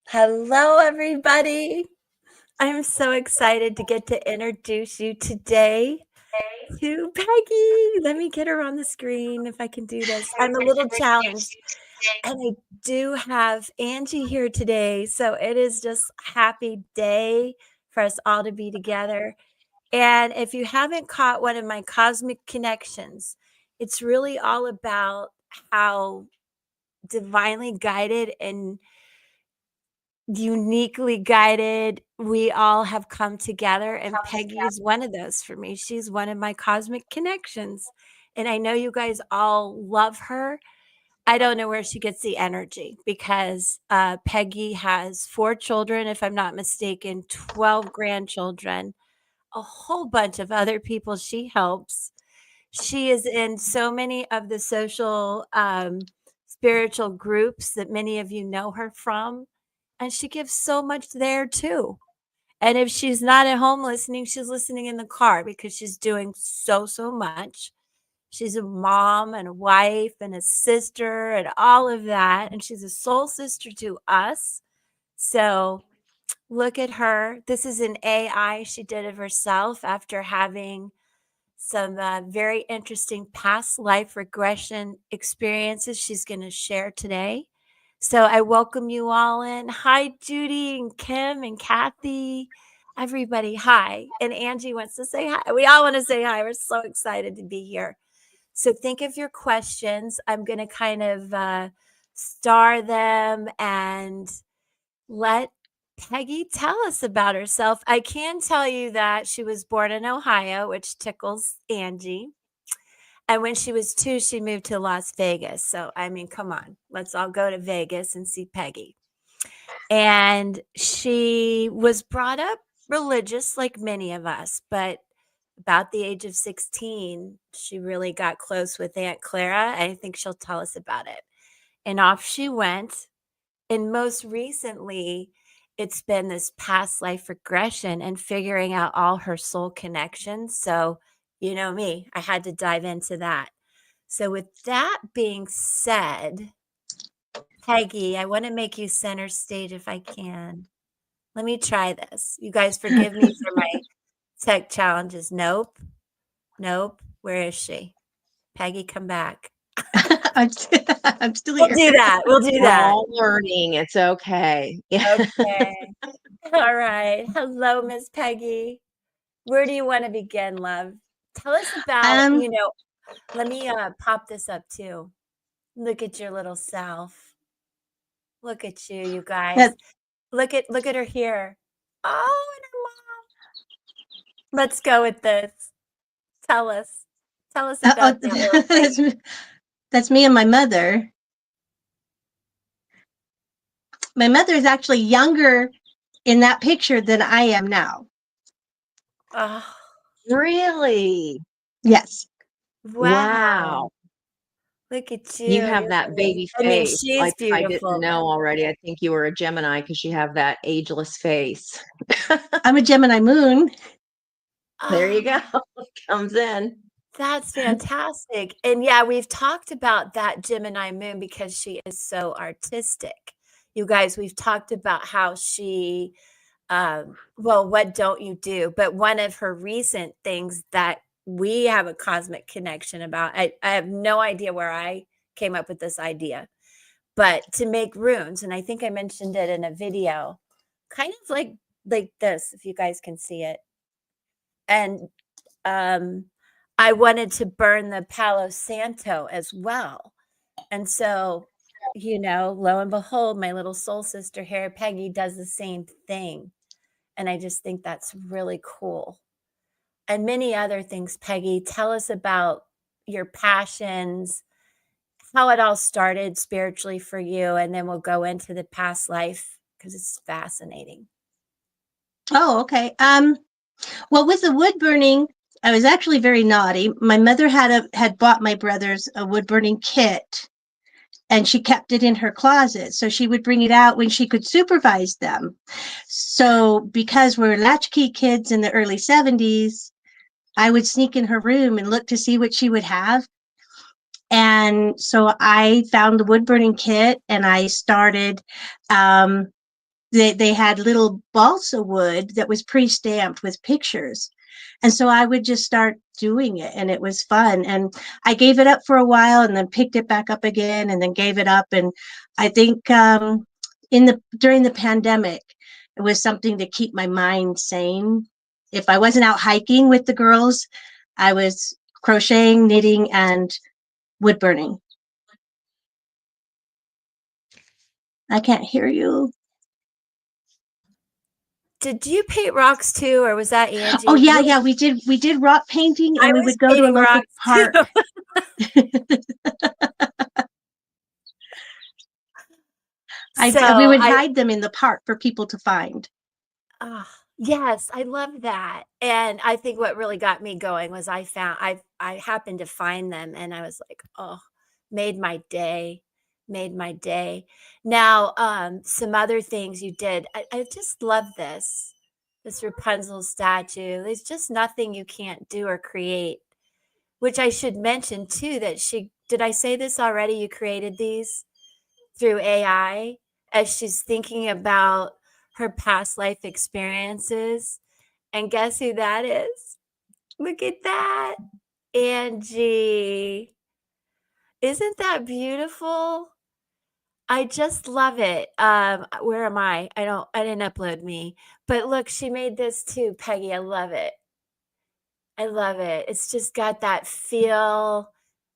Hello, everybody. I'm so excited to get to introduce you today to Peggy. Let me get her on the screen if I can do this. I'm a little challenged, and I do have Angie here today. So it is just a happy day for us all to be together. And if you haven't caught one of my cosmic connections, it's really all about how divinely guided and uniquely guided we all have come together, and Peggy is one of those for me. She's one of my cosmic connections, and I know you guys all love her. I don't know where she gets the energy because Peggy has 4 children, if I'm not mistaken, 12 grandchildren, a whole bunch of other people she helps. She is in so many of the social spiritual groups that many of you know her from, and she gives so much there too. And if she's not at home listening, she's listening in the car because she's doing so much. She's a mom and a wife and a sister and all of that. And she's a soul sister to us. So look at her. This is an AI she did of herself after having some very interesting past life regression experiences she's going to share today. So I welcome you all in. Hi, Judy and Kim and Kathy. Everybody, hi. And Angie wants to say hi. We all want to say hi. We're so excited to be here. So think of your questions. I'm going to kind of star them and let Peggy tell us about herself. I can tell you that she was born in Ohio, which tickles Angie. And when she was 2, she moved to Las Vegas. So, I mean, come on, let's all go to Vegas and see Peggy. And she was brought up religious like many of us, but about the age of 16, she really got close with Aunt Clara. I think she'll tell us about it. And off she went. And most recently, it's been this past life regression and figuring out all her soul connections. So, you know me, I had to dive into that. So, with that being said, Peggy, I want to make you center stage if I can. Let me try this. You guys forgive me for my tech challenges. Nope. Nope. Where is she? Peggy, come back. I'm, I'm still We'll here. do that. We'll do We're that. all learning. It's okay. Okay. All right. Hello, Miss Peggy. Where do you want to begin, love? Tell us about, Um, let me pop this up too. Look at your little self. Look at you that, guys. Look at her here. Oh, and her mom. Let's go with this. Tell us. Tell us oh, about that little that's, lady. that's me and my mother. My mother is actually younger in that picture than I am now. Oh, Really? Yes. wow. Wow. Look at you. You have You're that really, baby I mean, face. she's Like, if I didn't beautiful. know already, I think you were a Gemini because you have that ageless face. I'm a Gemini moon. There you Oh, go. Comes in. that's fantastic. And yeah, we've talked about that Gemini moon because she is so artistic. You guys, we've talked about how she, well, what don't you do? But one of her recent things that we have a cosmic connection about, I have no idea where I came up with this idea, but to make runes. And I think I mentioned it in a video, kind of like this, if you guys can see it. And um, I wanted to burn the Palo Santo as well. And so, lo and behold, my little soul sister here, Peggy, does the same thing. And I just think that's really cool. And many other things, Peggy. Tell us about your passions, how it all started spiritually for you, and then we'll go into the past life because it's fascinating. Oh, okay. Well, with the wood burning, I was actually very naughty. My mother had bought my brothers a wood burning kit, and she kept it in her closet. So she would bring it out when she could supervise them. So because we're latchkey kids in the early 70s, I would sneak in her room and look to see what she would have. And so I found the wood burning kit and I started they had little balsa wood that was pre-stamped with pictures. And so I would just start doing it, and it was fun. And I gave it up for a while and then picked it back up again and then gave it up. And I think during the pandemic, it was something to keep my mind sane. If I wasn't out hiking with the girls, I was crocheting, knitting, and wood burning. I can't hear you. Did you paint rocks too, or was that Angie? Oh yeah, we did rock painting, and I we was would go to a painting local rocks park. too. We So would hide them in the park for people to find. yes, I love that. And I think what really got me going was I happened to find them, and I was like, oh, made my day, made my day. Now, some other things you did. I just love this Rapunzel statue. There's just nothing you can't do or create, which I should mention too, that did I say this already? You created these through AI as she's thinking about her past life experiences. And guess who that is? Look at that. Angie. Isn't that beautiful? I just love it. Where am I? I didn't upload me. But look, she made this too, Peggy. I love it. I love it. It's just got that feel,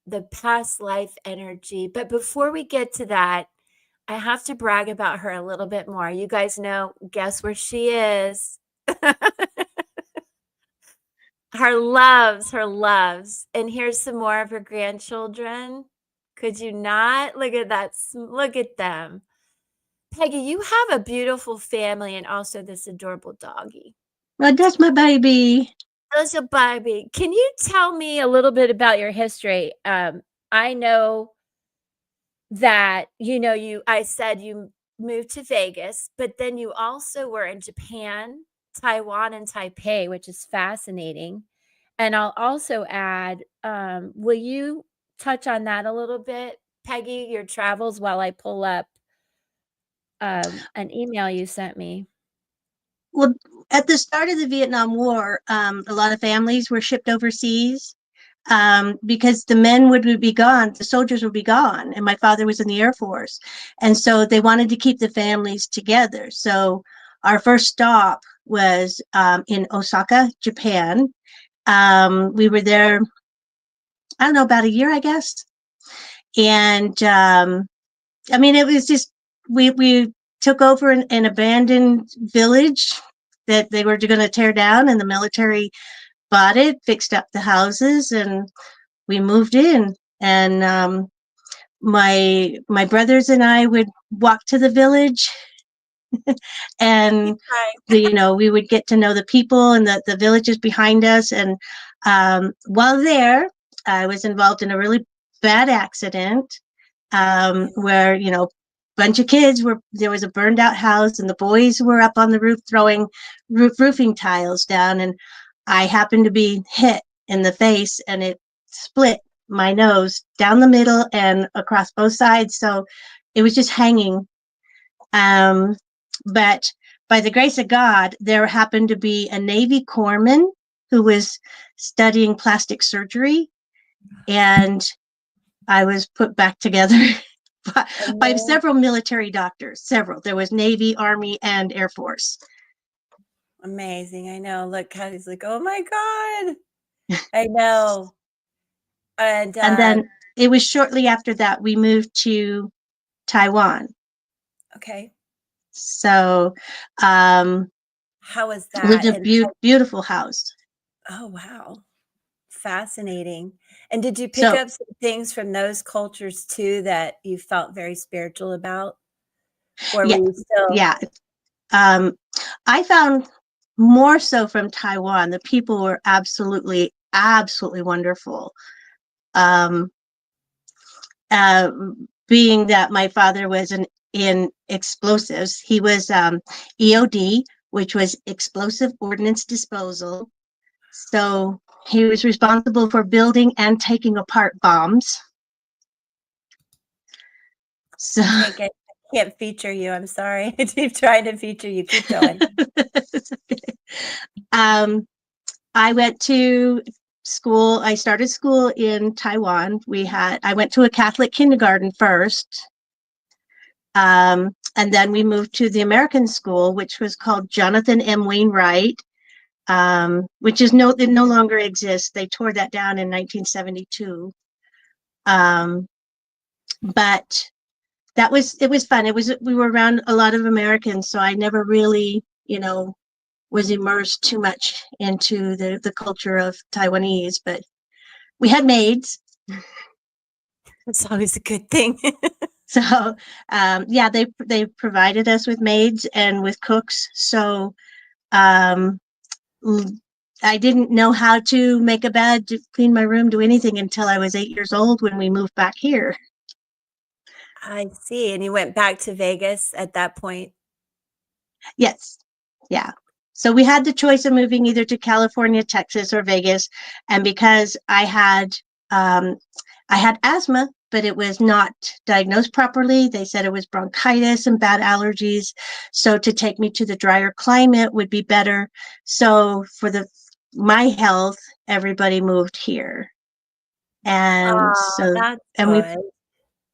the past life energy. But before we get to that, I have to brag about her a little bit more. You guys know, guess where she is? Her loves, her loves. And here's some more of her grandchildren. Could you not? Look at that. Look at them. Peggy, you have a beautiful family and also this adorable doggy. Well, that's my baby. That's a baby. Can you tell me a little bit about your history? I know that, I said you moved to Vegas, but then you also were in Japan, Taiwan, and Taipei, which is fascinating. And I'll also add, will you touch on that a little bit, Peggy, your travels, while I pull up an email you sent me? Well, at the start of the Vietnam War, a lot of families were shipped overseas because the men would be gone, the soldiers would be gone, and my father was in the Air Force. And so they wanted to keep the families together. So our first stop was in Osaka, Japan. We were there, I don't know, about a year, I guess. And I mean, it was just, we took over an abandoned village that they were going to tear down, and the military bought it, fixed up the houses, and we moved in. And my brothers and I would walk to the village, and we would get to know the people and the villages behind us. And while there, I was involved in a really bad accident where bunch of kids there was a burned out house, and the boys were up on the roof throwing roofing tiles down, and I happened to be hit in the face, and it split my nose down the middle and across both sides. So it was just hanging. But by the grace of God, there happened to be a Navy corpsman who was studying plastic surgery, and I was put back together by several military doctors. Several. There was Navy, Army, and Air Force. Amazing. I know. Look how he's like, oh my God. I know. And then it was shortly after that we moved to Taiwan. Okay. So how was that? Lived in a beautiful house. Oh, wow. Fascinating. And did you pick up some things from those cultures too that you felt very spiritual about? Or were you still? Yeah. I found more so from Taiwan. The people were absolutely wonderful. Being that my father was in explosives, he was EOD, which was explosive ordnance disposal. So he was responsible for building and taking apart bombs. So I can't feature you. I'm sorry. I keep trying to feature you. Keep going. I went to school. I started school in Taiwan. I went to a Catholic kindergarten first. And then we moved to the American school, which was called Jonathan M. Wainwright, which it no longer exists. They tore that down in 1972. But it was fun. We were around a lot of Americans, so I never really, was immersed too much into the culture of Taiwanese, but we had maids. It's always a good thing. So, yeah, they provided us with maids and with cooks. So, I didn't know how to make a bed, to clean my room, do anything until I was 8 years old when we moved back here. I see. And you went back to Vegas at that point? Yes. Yeah. So we had the choice of moving either to California, Texas, or Vegas. And because I had asthma, but it was not diagnosed properly. They said it was bronchitis and bad allergies. So to take me to the drier climate would be better. So for my health, everybody moved here. And that's and we've good.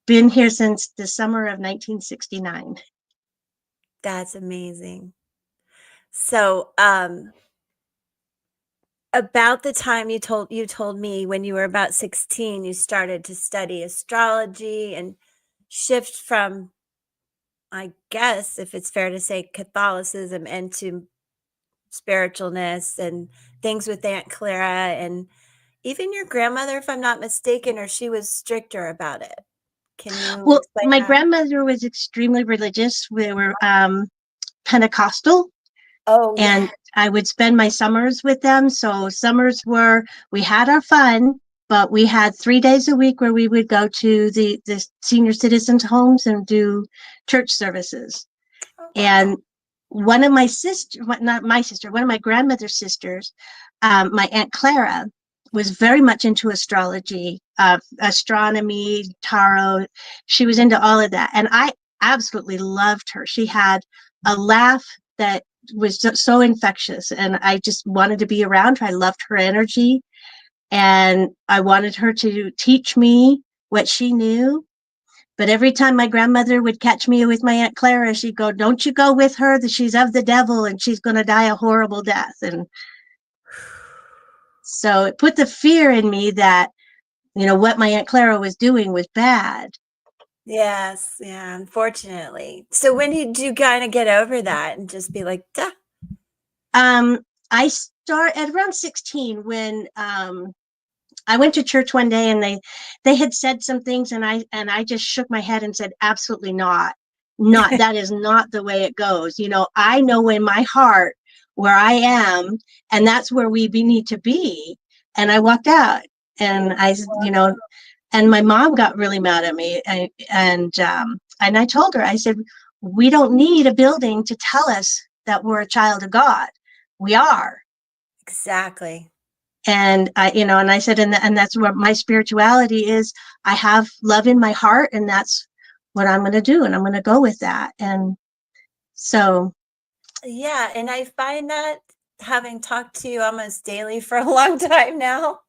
been here since the summer of 1969. That's amazing. So, about the time you told me when you were about 16, you started to study astrology and shift from, I guess, if it's fair to say, Catholicism into spiritualness and things with Aunt Clara and even your grandmother, if I'm not mistaken, or she was stricter about it. Can you Well, explain my that? grandmother was extremely religious. We were Pentecostal. Oh, yeah. And I would spend my summers with them. So we had our fun, but we had 3 days a week where we would go to the senior citizens' homes and do church services. Oh, wow. And one of my not my sister, one of my grandmother's sisters, my Aunt Clara, was very much into astrology, astronomy, tarot. She was into all of that. And I absolutely loved her. She had a laugh that was so infectious, and I just wanted to be around her. I loved her energy, and I wanted her to teach me what she knew. But every time my grandmother would catch me with my Aunt Clara, she'd go, "Don't you go with her, that she's of the devil and she's going to die a horrible death." And so it put the fear in me that, what my Aunt Clara was doing was bad. Yes, yeah, unfortunately. So when did you kind of get over that and just be like, duh? I start at around 16 when I went to church one day, and they had said some things, and I just shook my head and said, absolutely not. That is not the way it goes. I know in my heart where I am, and that's where we need to be. And I walked out, and and my mom got really mad at me, and I told her, I said, we don't need a building to tell us that we're a child of God. We are. Exactly. And I said, and that's what my spirituality is. I have love in my heart, and that's what I'm going to do. And I'm going to go with that. And so. Yeah. And I find that, having talked to you almost daily for a long time now,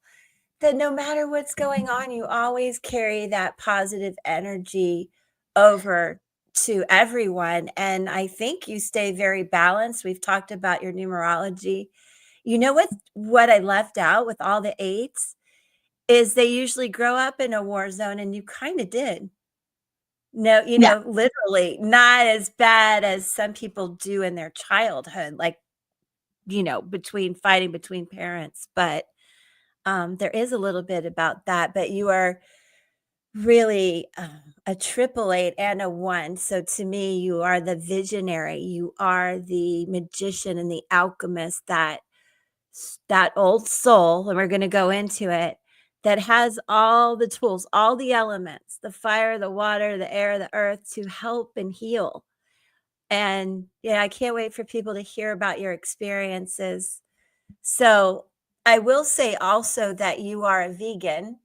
that no matter what's going on, you always carry that positive energy over to everyone. And I think you stay very balanced. We've talked about your numerology. You know what I left out with all the eights is they usually grow up in a war zone, and you kind of did. No, Yeah. literally not as bad as some people do in their childhood, like, between fighting between parents. But there is a little bit about that. But you are really a triple eight and a one. So to me, you are the visionary. You are the magician and the alchemist, that old soul, and we're going to go into it, that has all the tools, all the elements, the fire, the water, the air, the earth, to help and heal. And yeah, I can't wait for people to hear about your experiences. So I will say also that you are a vegan,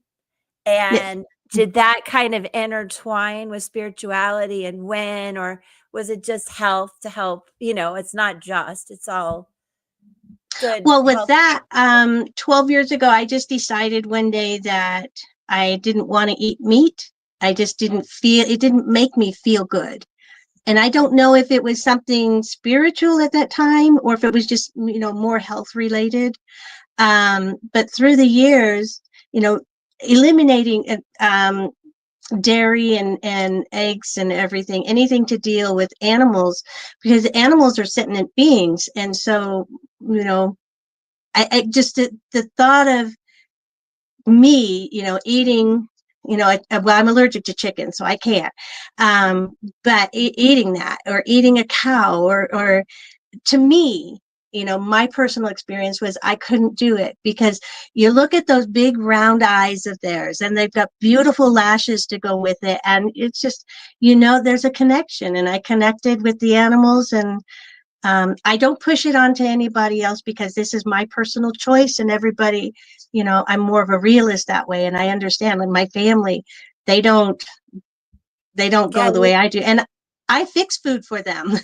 Yes. and did that kind of intertwine with spirituality, and when, or was it just health to help? It's not just, it's all good Well, with health. that, 12 years ago, I just decided one day that I didn't want to eat meat. I just didn't feel, it didn't make me feel good. And I don't know if it was something spiritual at that time or if it was just, more health related. But through the years, eliminating dairy and eggs and everything, anything to deal with animals, because animals are sentient beings. And so, I just, the thought of me, eating, well, I'm allergic to chicken, so I can't. But eating that, or eating a cow, or to me, my personal experience was I couldn't do it, because you look at those big round eyes of theirs and they've got beautiful lashes to go with it. And it's just, there's a connection, and I connected with the animals. And I don't push it on to anybody else, because this is my personal choice, and everybody, I'm more of a realist that way. And I understand, like, my family, they don't Yeah, go the way I do. And I fix food for them.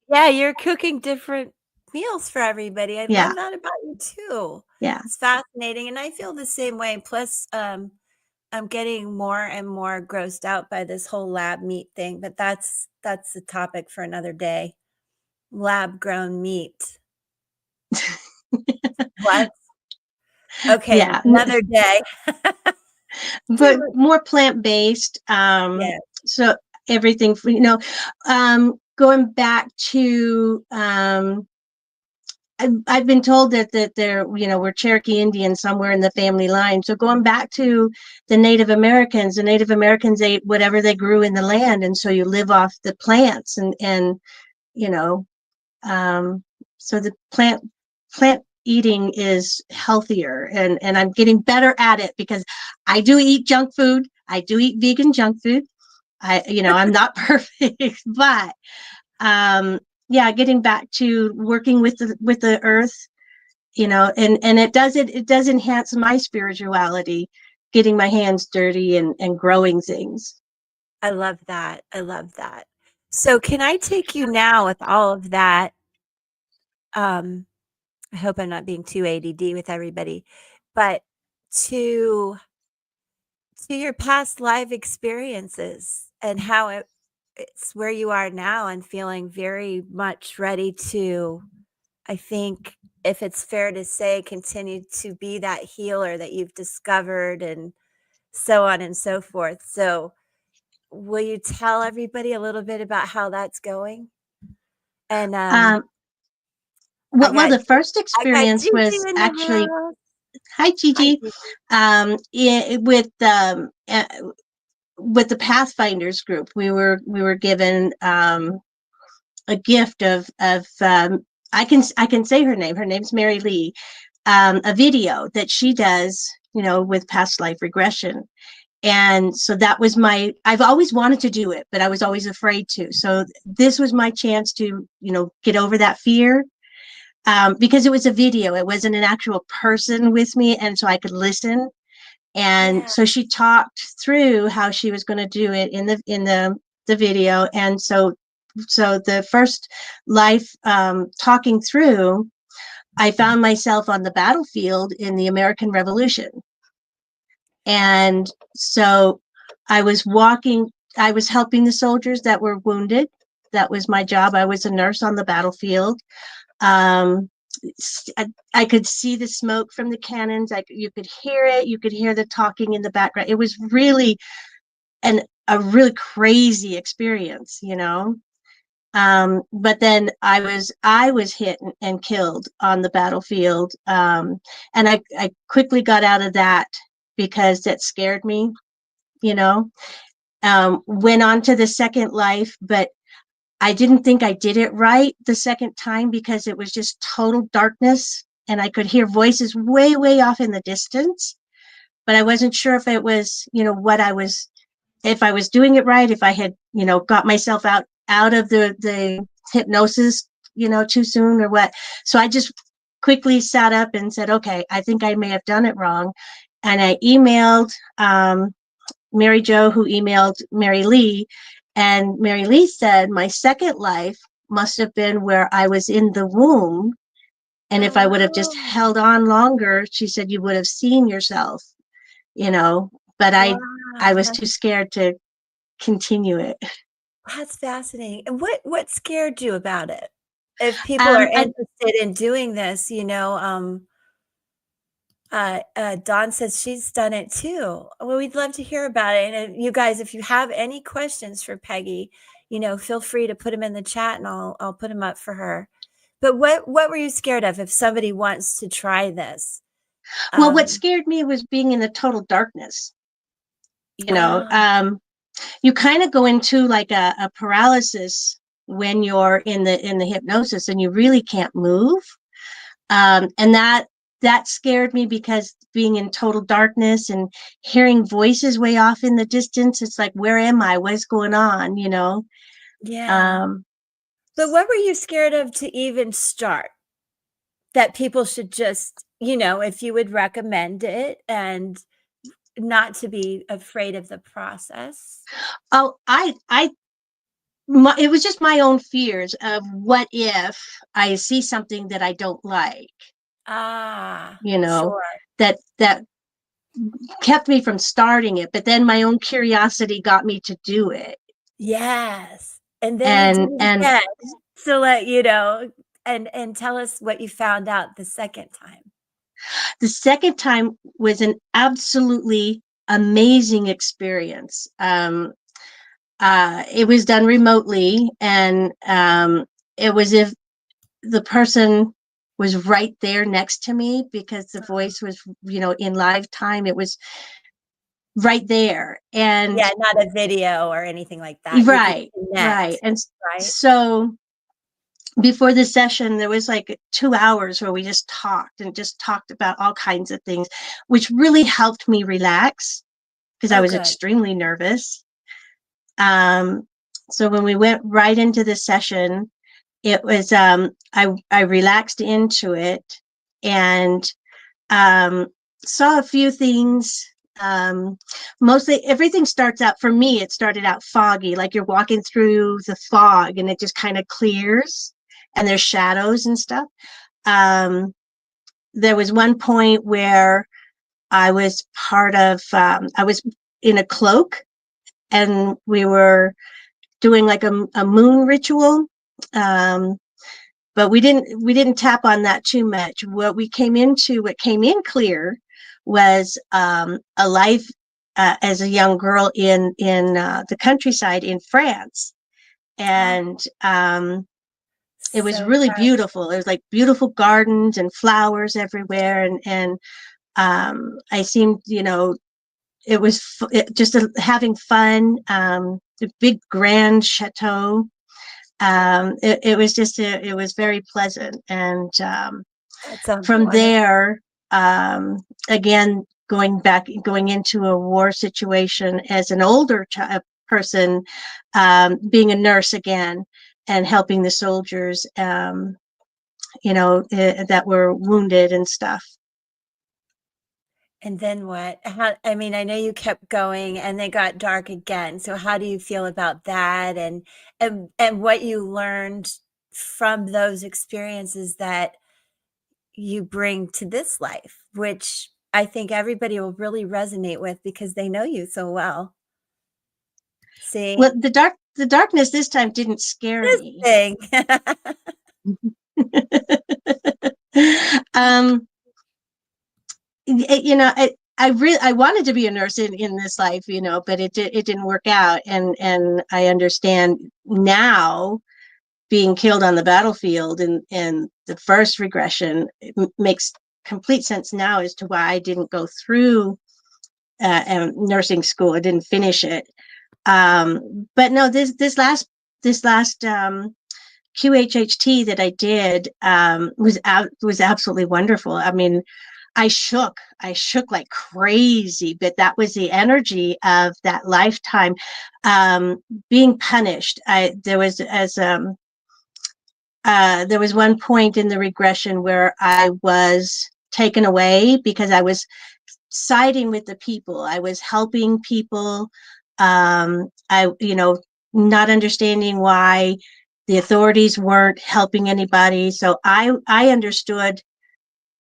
yeah, you're cooking different meals for everybody. I Yeah. love that about you too. Yeah. It's fascinating, and I feel the same way. Plus, I'm getting more and more grossed out by this whole lab meat thing, but that's the topic for another day. Lab grown meat. What? Okay, Yeah. another day. But Too. more plant-based. Yeah. So everything, going back to, I've been told that there, we're Cherokee Indian somewhere in the family line. So going back to the Native Americans ate whatever they grew in the land. And so you live off the plants, and, you know, so the plant eating is healthier, and I'm getting better at it, because I do eat junk food. I do eat vegan junk food. I'm not perfect, but yeah, getting back to working with the earth, and it does enhance my spirituality, getting my hands dirty and growing things. I love that. I love that. So can I take you now with all of that? Um, I hope I'm not being too ADD with everybody, but to your past life experiences, and how it's where you are now, and feeling very much ready to, I think, if it's fair to say, continue to be that healer that you've discovered, and so on and so forth. So will you tell everybody a little bit about how that's going? And Um, I well, got the first I got experience Gigi was in the actually, house. hi Hi, Gigi, Gigi. with the Pathfinders group, we were given a gift of I can say her name. Her name's Mary Lee. A video that she does, with past life regression. And so that was I've always wanted to do it, but I was always afraid to. So this was my chance to, get over that fear, because it was a video. It wasn't an actual person with me. And so I could listen. And Yeah, so she talked through how she was going to do it in the video. And so the first life, talking through, I found myself on the battlefield in the American Revolution. And so I was helping the soldiers that were wounded. That was my job. I was a nurse on the battlefield. Um, I could see the smoke from the cannons. You could hear it. You could hear the talking in the background. It was really a really crazy experience. But then I was hit and killed on the battlefield. And I quickly got out of that, because that scared me, you know, went on to the second life, but I didn't think I did it right the second time, because it was just total darkness, and I could hear voices way, way off in the distance, but I wasn't sure if it was, if I was doing it right, if I had, got myself out of the hypnosis, too soon, or what. So I just quickly sat up and said, okay, I think I may have done it wrong. And I emailed Mary Jo, who emailed Mary Lee, and Mary Lee said my second life must have been where I was in the womb, and if I would have just Oh, held on longer, she said, you would have seen yourself, you know, but I wow, was too scared to continue it. that's fascinating. And what scared you about it? If people are I interested in doing this, Dawn says she's done it too. Well, we'd love to hear about it. And you guys, if you have any questions for Peggy, feel free to put them in the chat, and I'll put them up for her. But what were you scared of if somebody wants to try this? Well, what scared me was being in the total darkness. You know, Ah, you kind of go into like a paralysis when you're in the hypnosis and you really can't move. And that scared me because being in total darkness and hearing voices way off in the distance, it's like, where am I? What's going on? You know? yeah. Um, But what were you scared of to even start? That people should just, if you would recommend it and not to be afraid of the process. oh, it was just my own fears of what if I see something that I don't like, Ah, you know, sure. that kept me from starting it, but then my own curiosity got me to do it. Yes. And then you did it And again. So and tell us what you found out the second time. the second time was an absolutely amazing experience. It was done remotely, and it was if the person was right there next to me, because the voice was, in live time. It was right there. And Yeah, not a video or anything like that. You could right, right. connect, And right? so before the session, there was like 2 hours where we just talked about all kinds of things, which really helped me relax because I Oh, was good. extremely nervous. Um, so when we went right into the session, it was I relaxed into it, and um, saw a few things. Mostly everything starts out, for me, it started out foggy, like you're walking through the fog and it just kind of clears and there's shadows and stuff. Um, there was one point where I was I was in a cloak, and we were doing like a moon ritual. Um, but we didn't tap on that too much. What came in clear was a life as a young girl in the countryside in France, Oh, and it was so really fun. beautiful. There was like beautiful gardens and flowers everywhere, and I seemed, it was just having fun. The big grand chateau. It was it was very pleasant. And That sounds from wonderful. there, again, going into a war situation as an older person, being a nurse again and helping the soldiers, that were wounded and stuff. And then what? I mean, I know you kept going and they got dark again. So how do you feel about that, and what you learned from those experiences that you bring to this life, which I think everybody will really resonate with because they know you so well. Well, See? the darkness this time didn't scare This me. thing. um, I wanted to be a nurse in this life, but it didn't work out. And I understand now, being killed on the battlefield in the first regression, makes complete sense now as to why I didn't go through nursing school. I didn't finish it. But no, this last QHHT that I did was absolutely wonderful. I mean, I shook like crazy, but that was the energy of that lifetime, being punished. There was one point in the regression where I was taken away because I was siding with the people. I was helping people. I, not understanding why the authorities weren't helping anybody. So I understood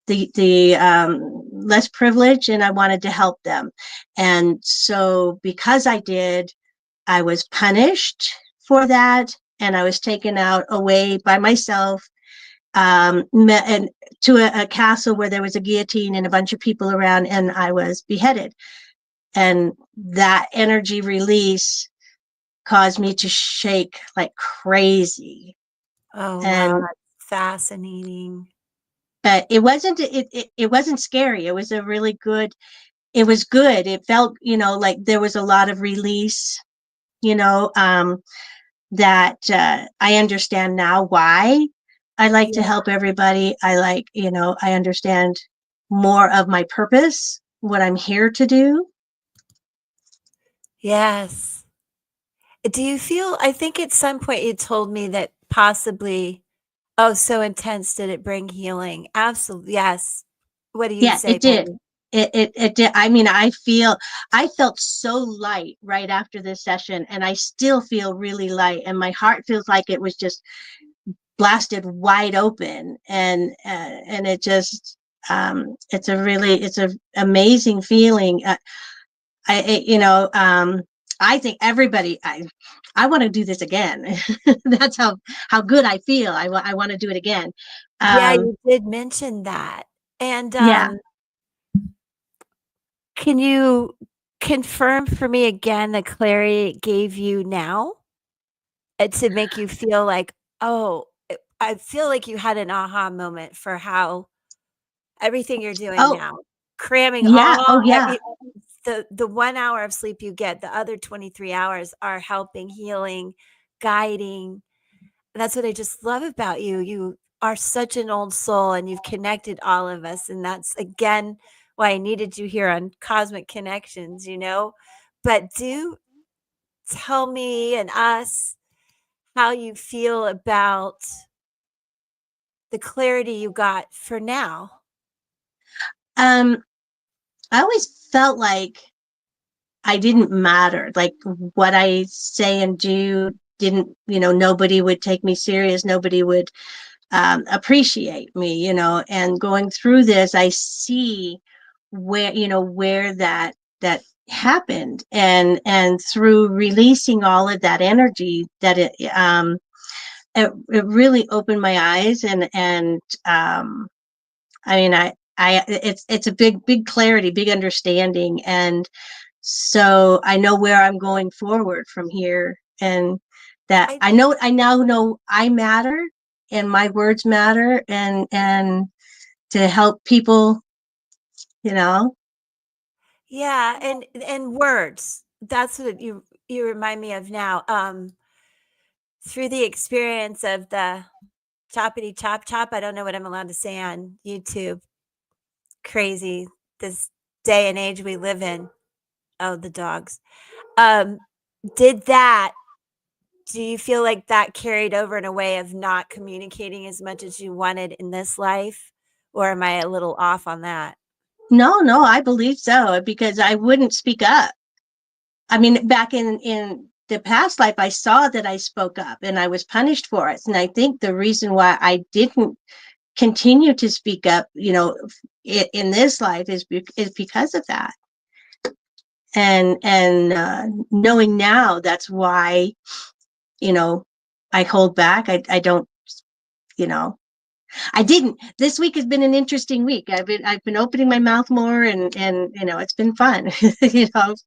the less privileged, and I wanted to help them. And so because I did, I was punished for that, and I was taken out away by myself, and to a castle where there was a guillotine and a bunch of people around, and I was beheaded. And that energy release caused me to shake like crazy. Oh, wow, And that's fascinating. it wasn't scary. It was a really good. It was good. It felt, like there was a lot of release. You know, that I understand now why I like to Yeah. help everybody. I understand more of my purpose, what I'm here to do. Yes. Do you feel, I think at some point you told me that possibly, oh, so intense did it bring healing? Absolutely. Yes. What do you Yeah, say, it did. Peggy? It did. I mean, I felt so light right after this session, and I still feel really light, and my heart feels like it was just blasted wide open, and it just, it's a amazing feeling. I it, you know I think everybody, I want to do this again. That's how good I feel. I want to do it again. Yeah, um you did mention that. And yeah. can you confirm for me again the clarity it gave you now? To make you feel like, "Oh," I feel like you had an aha moment for how everything you're doing Oh, now, cramming yeah. all Oh, yeah. the 1 hour of sleep you get, the other 23 hours are helping, healing, guiding. That's what I just love about you. You are such an old soul, and you've connected all of us, and that's, again, why I needed you here on Cosmic Connections, you know? But do tell me and us how you feel about the clarity you got for now. um I always felt like I didn't matter. Like what I say and do didn't, nobody would take me serious. Nobody would appreciate me, and going through this, I see where that happened, and through releasing all of that energy, that it really opened my eyes, and I mean, it's a big clarity, big understanding. And so I know where I'm going forward from here, and that I I now know I matter, and my words matter, and to help people, you know. Yeah, and words. That's what you remind me of now. Through the experience of the choppity chop chop, I don't know what I'm allowed to say on YouTube. Crazy, this day and age we live in. Oh, the dogs. Um, did that Do you feel like that carried over in a way of not communicating as much as you wanted in this life? Or am I a little off on that? No, I believe so, because I wouldn't speak up. I mean, back in the past life, I saw that I spoke up, and I was punished for it. And I think the reason why I didn't continue to speak up, in this life, is because of that. And knowing now, that's why, you know I hold back. I don't, you know I didn't. This week has been an interesting week. I've been opening my mouth more, and it's been fun.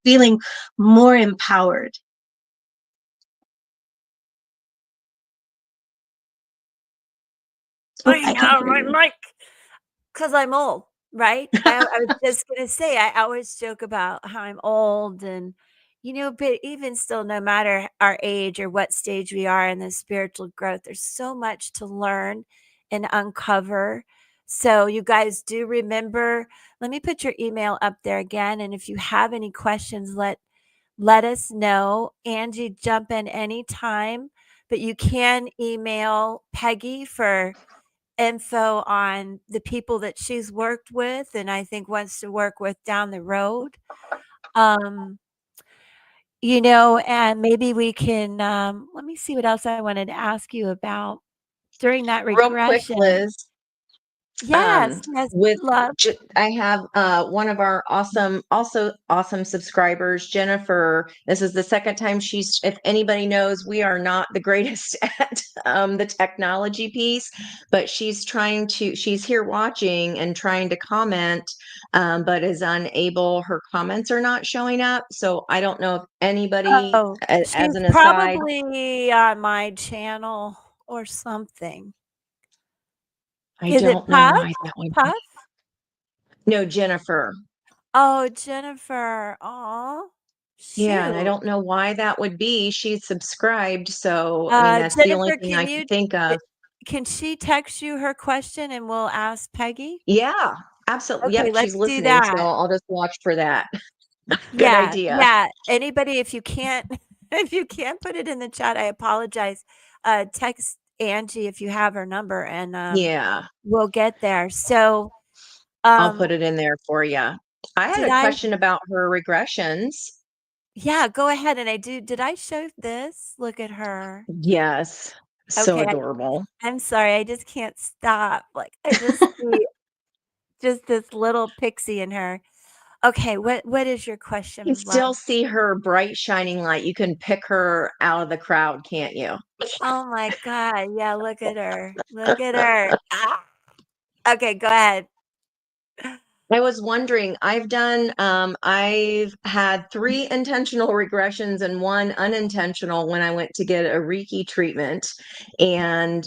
Feeling more empowered. Oh, I I can't know, hear my you. mic. 'Cause I'm old, right? I was just gonna say, I always joke about how I'm old and, but even still, no matter our age or what stage we are in the spiritual growth, there's so much to learn and uncover. So you guys do remember, let me put your email up there again, and if you have any questions, let us know. Angie, jump in anytime, but you can email Peggy for info on the people that she's worked with and I think wants to work with down the road. Um, and maybe we can, let me see what else I wanted to ask you about during that Real quick, regression. Liz, Yes, yes, with love. I have one of our awesome subscribers, Jennifer. This is the second time if anybody knows, we are not the greatest at the technology piece, but she's here watching and trying to comment, but is unable. Her comments are not showing up. So I don't know if anybody, Oh, as she's an aside, probably on my channel or something. I Is it don't know Puff? why that would be. Puff? No, Jennifer. Oh, Jennifer. Aw. Yeah, and I Shoot. don't know why that would be. She's subscribed, so, I mean, that's the only Jennifer, thing I can think eh, of. can she text you her question and we'll ask Peggy? Yeah, absolutely. Okay, Yep, she's let's do listening, so that. I'll just watch for that. Good Yeah, idea. yeah. Anybody, if you can't if you can't put it in the chat, I apologize. Text Angie if you have her number and, Yeah, we'll get there. So, I'll um, put it in there for you. I had did a I question about her regressions. yeah, go ahead, and did I show this? Look at her. Yes, so Okay, adorable. I'm sorry, I just can't stop. Like, I just see just this little pixie in her. Okay, what is your You question, love? still see her bright shining light. You can pick her out of the crowd, can't you? Oh my god, yeah, look at her. Look at her. Ah! Okay, go ahead. I was wondering, I've had 3 intentional regressions and 1 unintentional when I went to get a Reiki treatment. And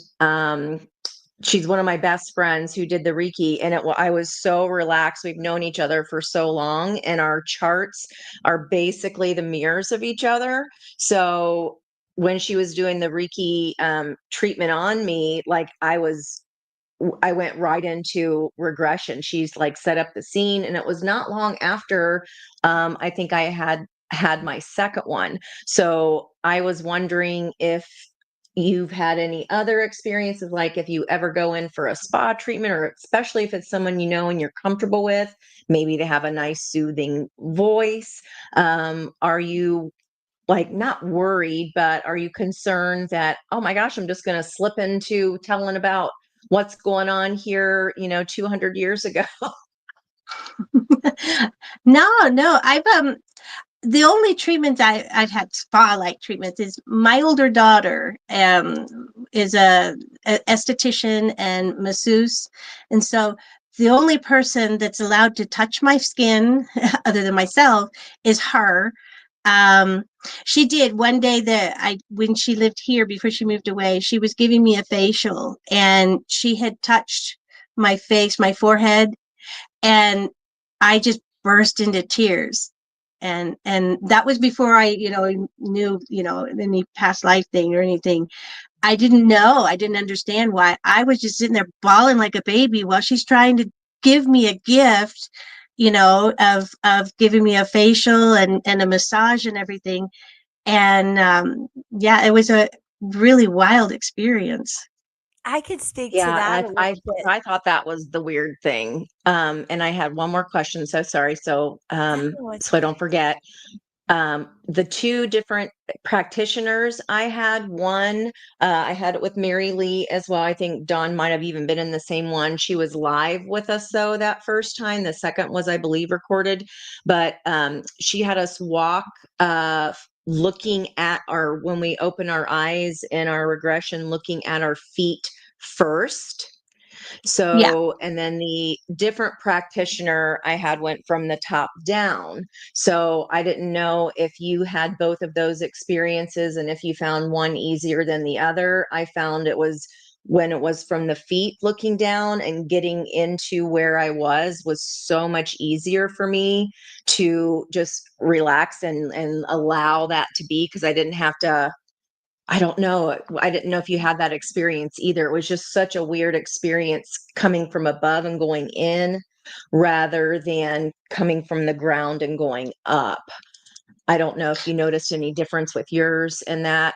she's one of my best friends who did the Reiki, and I was so relaxed. We've known each other for so long, and our charts are basically the mirrors of each other. So when she was doing the Reiki treatment on me, like I went right into regression. She's like set up the scene, and it was not long after I think I had my second one. So I was wondering if you've had any other experiences, like if you ever go in for a spa treatment, or especially if it's someone you know and you're comfortable with, maybe they have a nice soothing voice. Are you like not worried, but are you concerned that, oh my gosh, I'm just going to slip into telling about what's going on here, 200 years ago? No, no. The only treatments I've had spa-like treatments is my older daughter is a esthetician and masseuse. And so the only person that's allowed to touch my skin other than myself is her. Um, she did one day that when she lived here before she moved away, she was giving me a facial and she had touched my face, my forehead, and I just burst into tears. And that was before I, knew, any past life thing or anything. I didn't know. I didn't understand why. I was just sitting there bawling like a baby while she's trying to give me a gift, of giving me a facial and a massage and everything. And yeah, it was a really wild experience. I could speak to Yeah, that a and I little bit. I thought that was the weird thing. And I had one more question, so sorry. Oh, it's So I okay. don't forget. The 2 different practitioners I had, one, I had it with Mary Lee as well. I think Dawn might have even been in the same one. She was live with us though that first time. The second was, I believe, recorded, but she had us walk looking at when we open our eyes in our regression, looking at our feet first. Yeah. So, and then the different practitioner I had went from the top down. So I didn't know if you had both of those experiences and if you found one easier than the other. I found it was when it was from the feet looking down and getting into where I was so much easier for me to just relax and allow that to be, because I didn't have to. I don't know. I didn't know if you had that experience either. It was just such a weird experience coming from above and going in rather than coming from the ground and going up. I don't know if you noticed any difference with yours in that.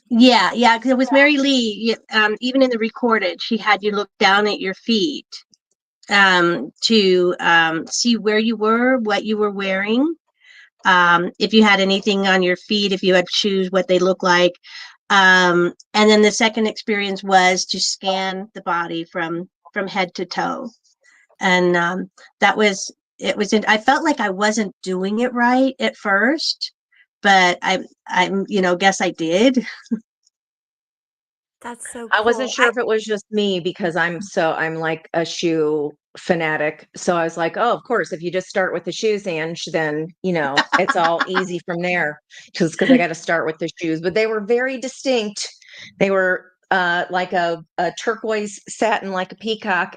Yeah, yeah, because it was Mary Lee. Even in the recorded, she had you look down at your feet to see where you were, what you were wearing, if you had anything on your feet, if you had shoes, what they look like. And then the second experience was to scan the body from head to toe, and that was it. I felt like I wasn't doing it right at first, but I'm guess I did. That's so I wasn't cool. sure if it was just me because I'm like a shoe fanatic. So I was like, oh, of course, if you just start with the shoes, Ange, then it's all easy from there. Just because I got to start with the shoes. But they were very distinct. They were like a turquoise satin, like a peacock.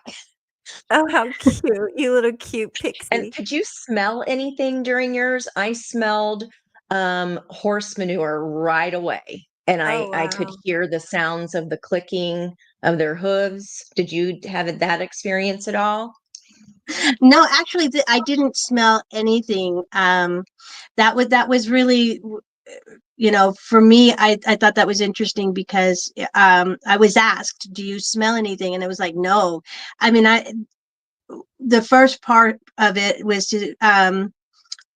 Oh, how cute. You little cute And pixie. could you smell anything during yours? I smelled horse manure right away. And Oh, I could wow. hear the sounds of the clicking of their hooves. Did you have that experience at all? No, actually, I didn't smell anything. That was really, for me, I thought that was interesting because I was asked, "Do you smell anything?" And it was like, "No." I mean, the first part of it was to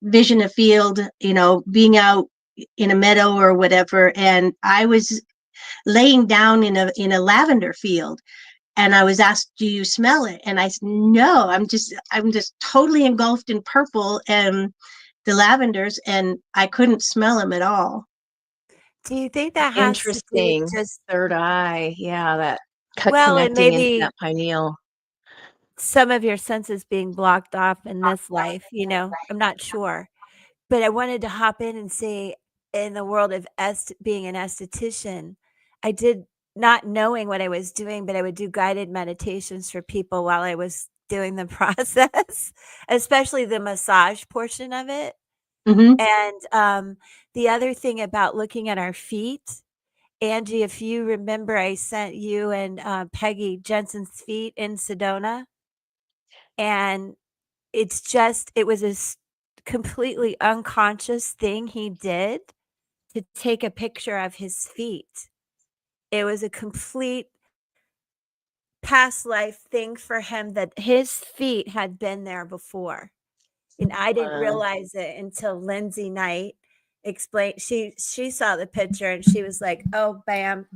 vision a field, being out in a meadow or whatever, and I was laying down in a lavender field, and I was asked, "Do you smell it?" And I said, "No, I'm just totally engulfed in purple and the lavenders, and I couldn't smell them at all." Do you think that has to do with Interesting. just Third eye. Yeah, that well, and connecting into maybe that pineal. some of your senses being blocked off in this life, I'm not sure. But I wanted to hop in and say, in the world of being an esthetician, I did not knowing what I was doing, but I would do guided meditations for people while I was doing the process, especially the massage portion of it. Hmm. And, the other thing about looking at our feet, Angie, if you remember, I sent you and, Peggy Jensen's feet in Sedona, and it was a completely unconscious thing he did to take a picture of his feet. It was a complete past life thing for him that his feet had been there before. And I didn't Wow. realize it until Lindsay Knight explained she saw the picture and she was like, "Oh, bam,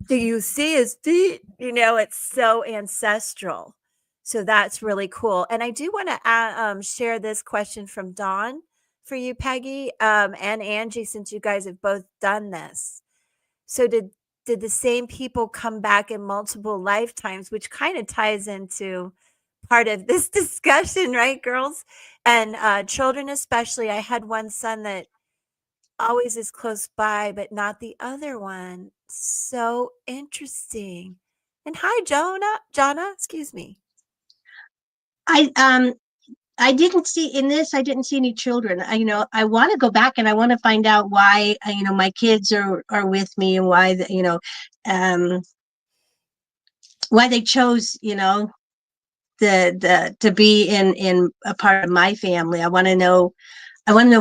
do you see his feet?" It's so ancestral. So that's really cool. And I do want to share this question from Dawn for you, Peggy, and Angie, since you guys have both done this. So did the same people come back in multiple lifetimes, which kind of ties into part of this discussion, right, girls? And children especially. I had one son that always is close by, but not the other one. So interesting. And hi, Jonna, excuse me. I I didn't see in this. I didn't see any children. I want to go back and I want to find out why my kids are with me, and why um, why they chose to be in a part of my family. I want to know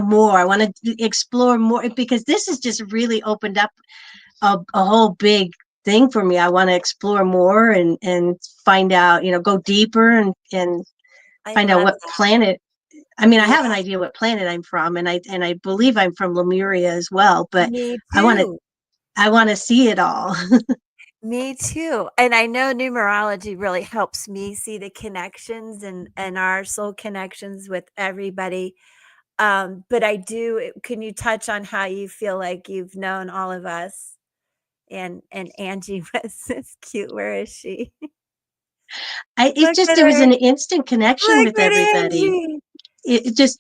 more. I want to explore more, because this has just really opened up a whole big thing for me. I want to explore more and find out, go deeper, and I find out love what that. planet. I mean, I Yeah, have an idea what planet I'm from, and I believe I'm from Lemuria as well, but me I want to too. I want to see it all. Me too. And I know numerology really helps me see the connections and our soul connections with everybody. But can you touch on how you feel like you've known all of us? And Angie was this cute. Where is she? It Look just at there was her. an instant connection Look with at everybody. Angie. It just,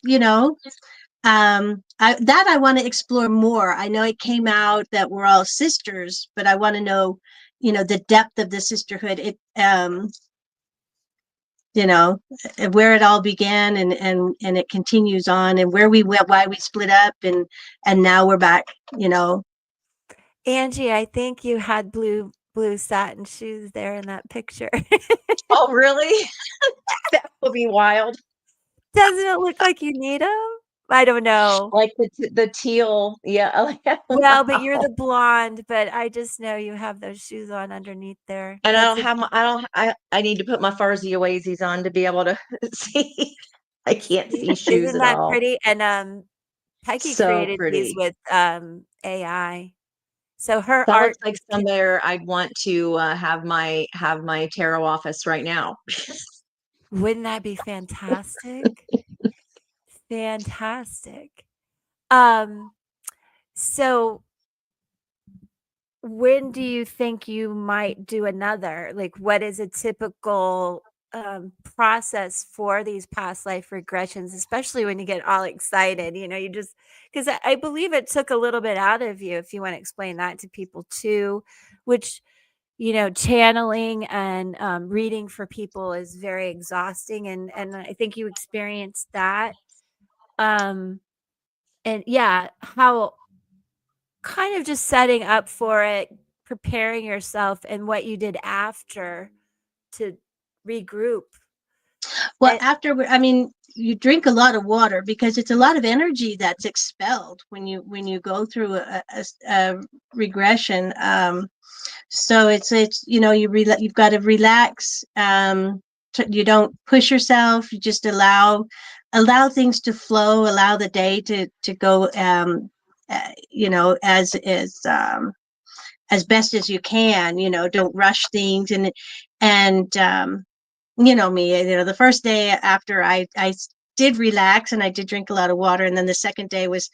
I want to explore more. I know it came out that we're all sisters, but I want to know, the depth of the sisterhood. You know, where it all began, and it continues on, and where we went, why we split up, and now we're back. You know, Angie, I think you had blue satin shoes there in that picture. Oh, really? That would be wild. Doesn't it look like you need them? I don't know. Like the teal. Yeah. Well, but you're Wow. the blonde, but I just know you have those shoes on underneath there. And That's a I need to put my fuzzy oasis on to be able to see. I can't see shoes isn't at that all. pretty? And, Peggy So created these pretty. with, AI. So her That art looks like can somewhere I'd want to have my tarot office right now. wouldn't that be fantastic? Fantastic. Um, so when do you think you might do another? Like, what is a typical process for these past life regressions, especially when you get all excited? You just because I believe it took a little bit out of you, if you want to explain that to people too, which, channeling and reading for people is very exhausting. And I think you experienced that. Um, and yeah, how kind of just setting up for it, preparing yourself, and what you did after to regroup. Well, And I mean, you drink a lot of water because it's a lot of energy that's expelled when you go through a regression. So it's you've got to relax. You don't push yourself. You just allow things to flow. Allow the day to go. As best as you can. Don't rush things and me. The first day after I did relax and I did drink a lot of water, and then the second day was,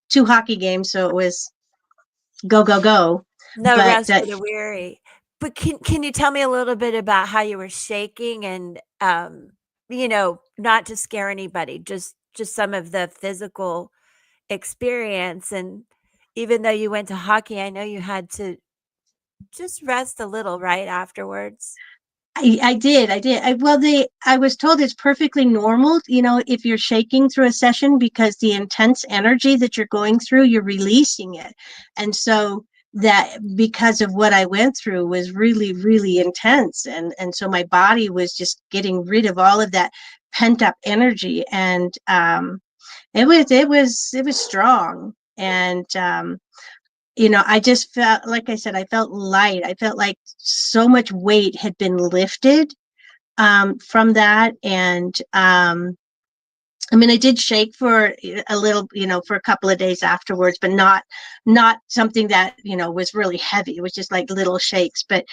two hockey games, so it was go go go. no But rest for the weary. But can you tell me a little bit about how you were shaking and not to scare anybody, just some of the physical experience? And even though you went to hockey, I know you had to just rest a little right afterwards. I did. I was told it's perfectly normal, if you're shaking through a session because the intense energy that you're going through, you're releasing it. And so that because of what I went through was really, really intense. And so my body was just getting rid of all of that pent up energy. And it was strong. And I just felt, like I said, I felt light. I felt like so much weight had been lifted from that. And I mean, I did shake for a little, for a couple of days afterwards, but not something that, was really heavy. It was just like little shakes. But,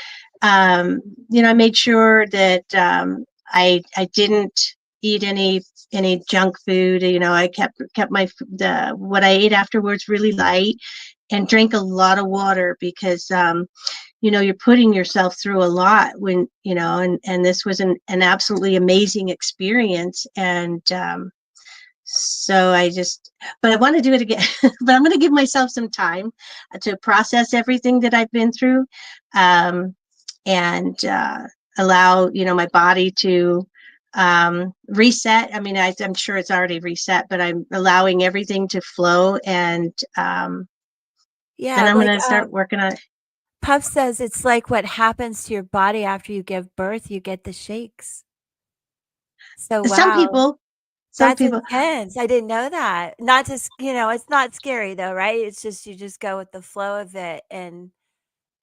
I made sure that I didn't eat any junk food. I kept what I ate afterwards really light and drank a lot of water because you're putting yourself through a lot when and this was an absolutely amazing experience. And so but I want to do it again. But I'm going to give myself some time to process everything that I've been through, and allow my body to reset. I mean, I'm sure it's already reset, but I'm allowing everything to flow. And then Yeah, I'm like, going to start working on it. Puff says it's like what happens to your body after you give birth, you get the shakes. So, Some wow, people, some that's people, intense. I didn't know that. Not to s it's not scary though, right? It's just you just go with the flow of it and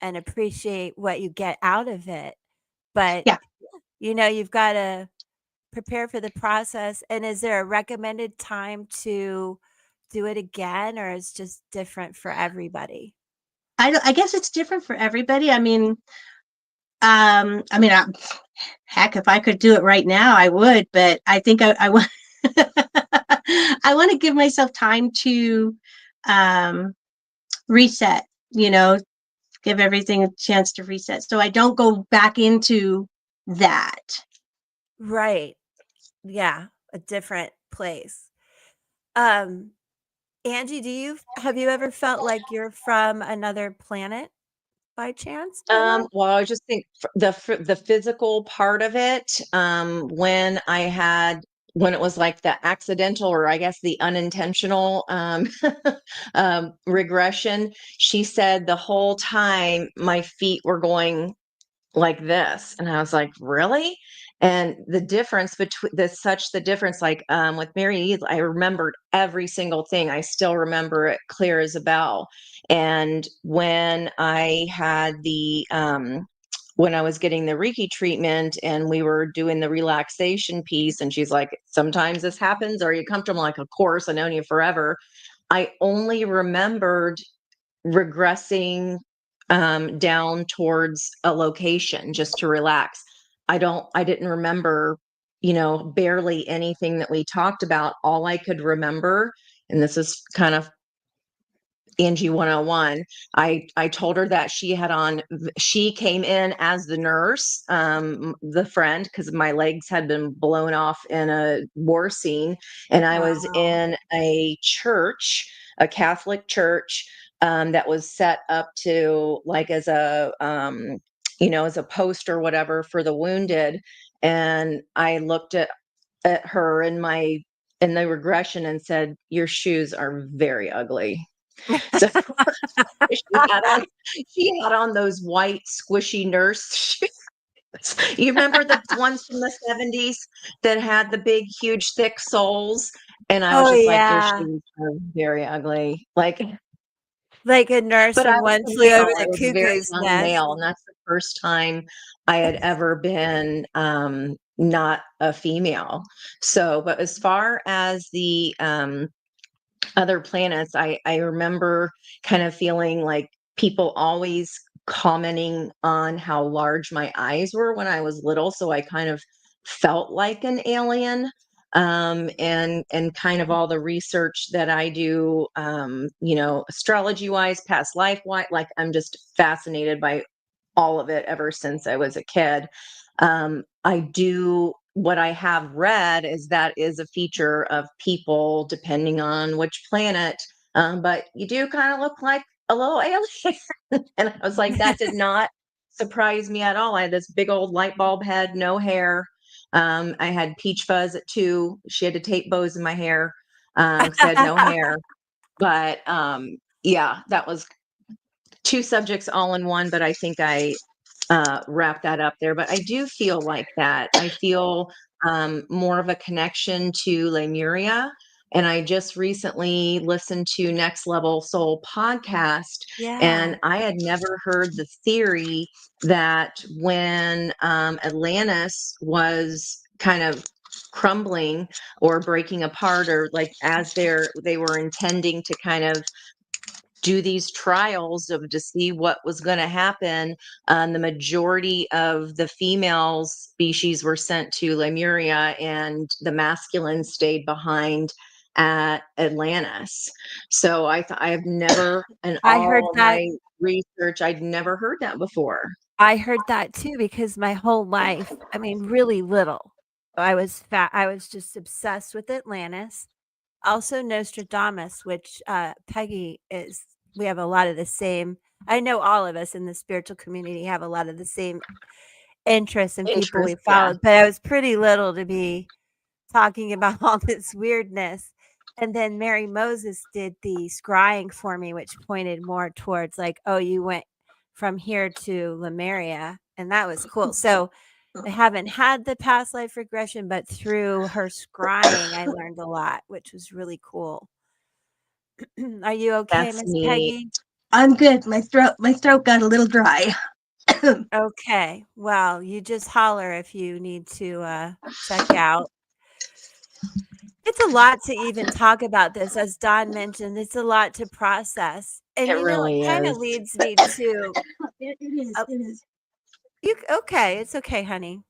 appreciate what you get out of it. But, yeah. you've gotta prepare for the process. And is there a recommended time to do it again, or is just different for everybody? I guess it's different for everybody. Heck, if I could do it right now, I would. But I think I want I want to give myself time to um, reset. Give everything a chance to reset, so I don't go back into that. Right. Yeah, a different place. Um, Angie, have you ever felt like you're from another planet by chance, by the way? Well, I just think the physical part of it, when it was like the accidental, or I guess the unintentional regression, she said the whole time my feet were going like this, and I was like, really? And the difference between the difference, like with Mary Eve, I remembered every single thing. I still remember it clear as a bell. And when I had when I was getting the Reiki treatment and we were doing the relaxation piece, and she's like, sometimes this happens. Are you comfortable? I'm like, of course, I've known you forever. I only remembered regressing down towards a location just to relax. I didn't remember, barely anything that we talked about. All I could remember, and this is kind of Angie 101. I told her that she came in as the nurse, the friend, because my legs had been blown off in a war scene. And I was Wow. in a church, a Catholic church, that was set up to like as as a post or whatever for the wounded. And I looked at her in the regression and said, your shoes are very ugly. So she had on those white squishy nurse shoes. You remember the ones from the 70s that had the big, huge, thick soles? And I was Oh, just like, your yeah. shoes are very ugly. Like, Like a nurse but I from was One a Flew Over male. I the was a very Cuckoo's young Nest. male. And that's the first time I had ever been not a female. So, but as far as the other planets, I remember kind of feeling like people always commenting on how large my eyes were when I was little. So I kind of felt like an alien. And kind of all the research that I do, astrology wise, past life wise, like I'm just fascinated by all of it ever since I was a kid. What I have read is that is a feature of people depending on which planet. But you do kind of look like a little alien. And I was like, that did not surprise me at all. I had this big old light bulb head, no hair. I had peach fuzz at 2. She had to tape bows in my hair because I had no hair. But yeah, that was 2 subjects all in one, but I think I wrap that up there. But I do feel like that. I feel more of a connection to Lemuria. And I just recently listened to Next Level Soul podcast, Yeah. and I had never heard the theory that when Atlantis was kind of crumbling or breaking apart, or like as they were intending to kind of do these trials to see what was going to happen. The majority of the female species were sent to Lemuria, and the masculine stayed behind at Atlantis. So I've never, in I heard all of that my research, I'd never heard that before. I heard that too because my whole life, I mean, really little, I was just obsessed with Atlantis. Also Nostradamus, which, Peggy is we have a lot of the same I know all of us in the spiritual community have a lot of the same interests and people we Interest, yeah. followed, but I was pretty little to be talking about all this weirdness. And then Mary Moses did the scrying for me, which pointed more towards like, oh, you went from here to Lemuria, and that was cool. So I haven't had the past life regression, but through her scrying, I learned a lot, which was really cool. Are you okay, That's Miss neat. Peggy? I'm good. My throat got a little dry. Okay. Well, you just holler if you need to check out. It's a lot to even talk about this. As Don mentioned, it's a lot to process. And It really it kind of is. leads me to It is. uh, It is. you okay, it's okay, honey.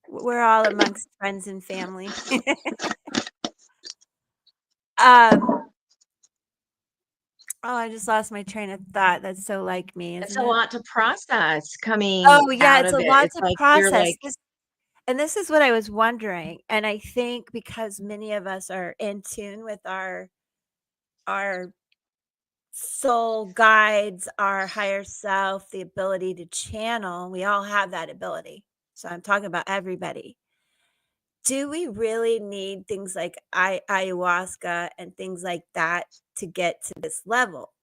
We're all amongst friends and family. um oh, I just lost my train of thought. That's so like me, It's isn't a it? lot to process coming Oh yeah, out it's of a it. lot It's to like you're process. like, And this is what I was wondering. And I think because many of us are in tune with our soul guides, our higher self, the ability to channel, we all have that ability. So I'm talking about everybody. Do we really need things like ayahuasca and things like that to get to this level?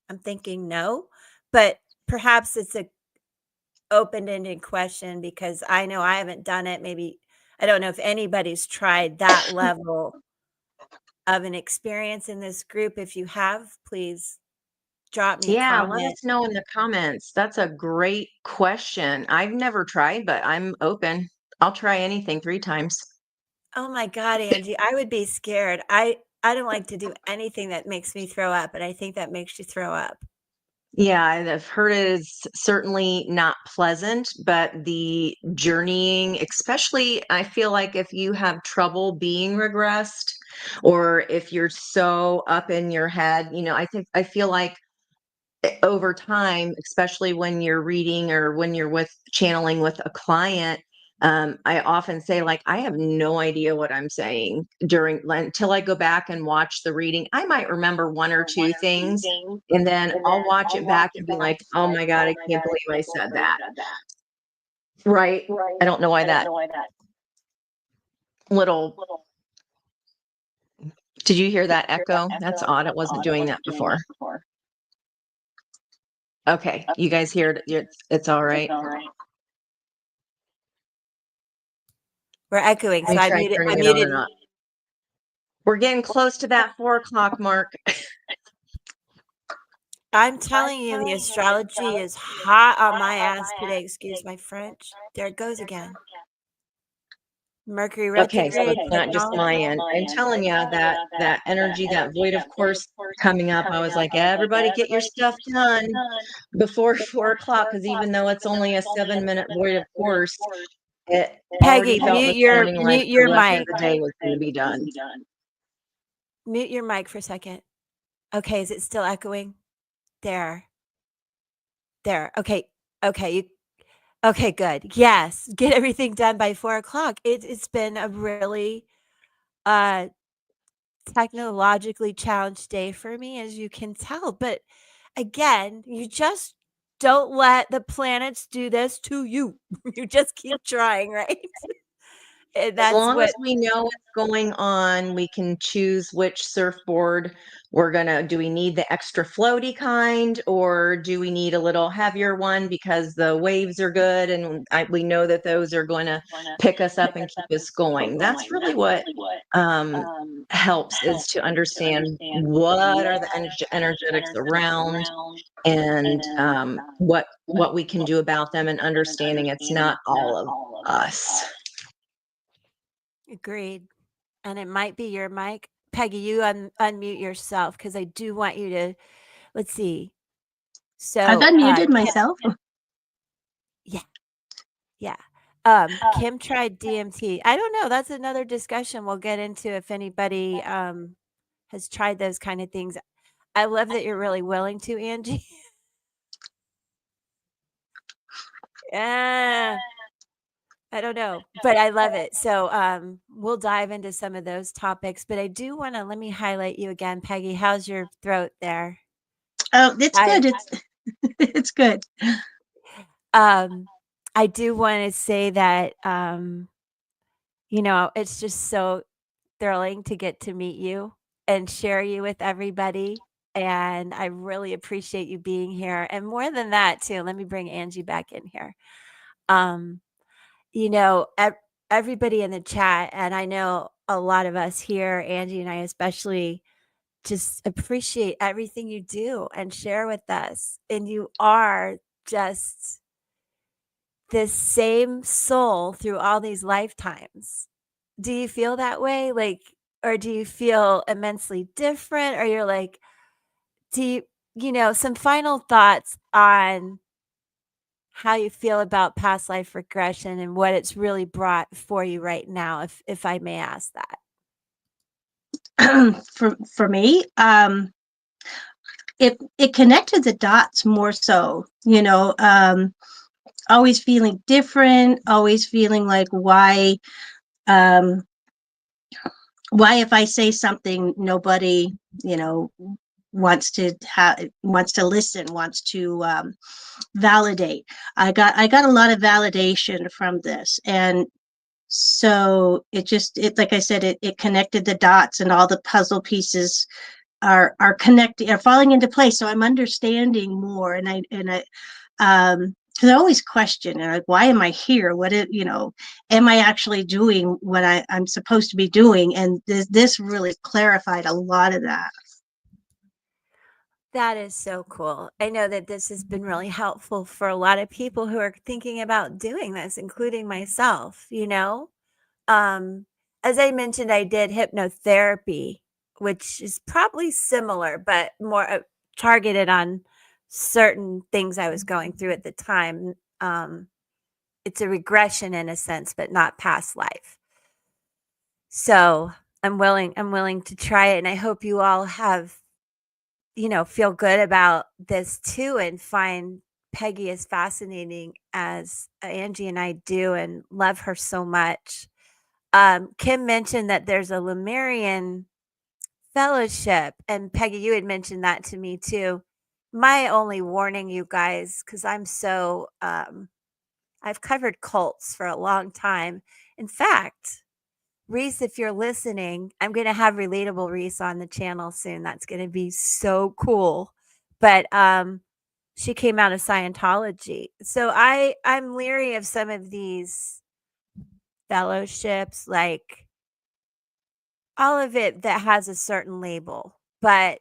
I'm thinking no, but perhaps it's open-ended question because I know I haven't done it. Maybe I don't know if anybody's tried that level of an experience in this group. If you have, please drop me a Yeah, let comment. us know in the comments. That's a great question. I've never tried, but I'm open. I'll try anything 3 times. Oh my god, Angie, I would be scared. I don't like to do anything that makes me throw up, but I think that makes you throw up. Yeah, I've heard it is certainly not pleasant, but the journeying, especially I feel like if you have trouble being regressed or if you're so up in your head, I feel like over time, especially when you're reading or when you're with channeling with a client, I often say, like, I have no idea what I'm saying until I go back and watch the reading. I might remember one or two things, and then I'll watch it back and be like, oh my God, I can't believe I said that. Right. I don't know why that little, did you hear that echo? That's odd. It wasn't doing that before. Okay. You guys hear it? It's all right. We're echoing, so Let me I try muted I turning it on muted and off. We're getting close to that 4 o'clock mark. I'm telling you, the astrology is hot on my ass today, excuse my French. There it goes again. Mercury Okay, so retrograde it's not just technology. my end. I'm telling you that energy, that void of course coming up. I was like, everybody get your stuff done before 4 o'clock, because even though it's only a 7-minute void of course, it already Peggy, felt this morning like mute the your rest of mic. the day was going to be done. Mute your mic for a second. Okay, is it still echoing? There. There. Okay. Okay, good. Yes, get everything done by 4 o'clock. It's been a really uh technologically challenged day for me, as you can tell. But again, you just don't let the planets do this to you. You just keep trying, right? And As that's long as what we know what's going on, we can choose which surfboard do we need the extra floaty kind, or do we need a little heavier one because the waves are good and we know that those are going to pick us up and keep us going. That's really what um, helps, is to understand what are the energetics around, and what we can do about them, and understanding it's not all of us. agreed. And it might be your mic. Peggy, you unmute yourself because I do want you to let's see. I've So unmuted myself. yeah. Yeah. Kim tried DMT. I don't know. That's another discussion we'll get into if anybody has tried those kind of things. I love that you're really willing to, Angie. Yeah. I don't know, but I love it. So we'll dive into some of those topics. But I do want to let me highlight you again, Peggy. How's your throat there? Oh, it's I good. It's it's good. um I do want to say that it's just so thrilling to get to meet you and share you with everybody. And I really appreciate you being here. And more than that, too, let me bring Angie back in here. Um, you know, ev- Everybody in the chat, and I know a lot of us here, Angie and I especially, just appreciate everything you do and share with us. And you are just this same soul through all these lifetimes. Do you feel that way? Like, or do you feel immensely different? Or you're like, do some final thoughts on how you feel about past life regression and what it's really brought for you right now, if I may ask that. For me, it connected the dots more so. Always feeling different, always feeling like um, why if I say something, nobody, wants to listen, wants to validate. I got a lot of validation from this, and so it like I said, it connected the dots, and all the puzzle pieces are connecting, are falling into place. So I'm understanding more, and I because I always question, like, why am I here? Am I actually doing what I'm supposed to be doing? And this really clarified a lot of that. That is so cool. I know that this has been really helpful for a lot of people who are thinking about doing this, including myself, Um, as I mentioned, I did hypnotherapy, which is probably similar, but more targeted on certain things I was going through at the time. It's a regression in a sense, but not past life. So I'm willing to try it. And I hope you all feel good about this too and find Peggy as fascinating as Angie and I do and love her so much. Kim mentioned that there's a Lemurian fellowship, and Peggy, you had mentioned that to me too. My only warning, you guys, because I've covered cults for a long time. In fact, Reese, if you're listening, I'm going to have Relatable Reese on the channel soon. That's going to be so cool. But she came out of Scientology. So I'm leery of some of these fellowships, like all of it that has a certain label. But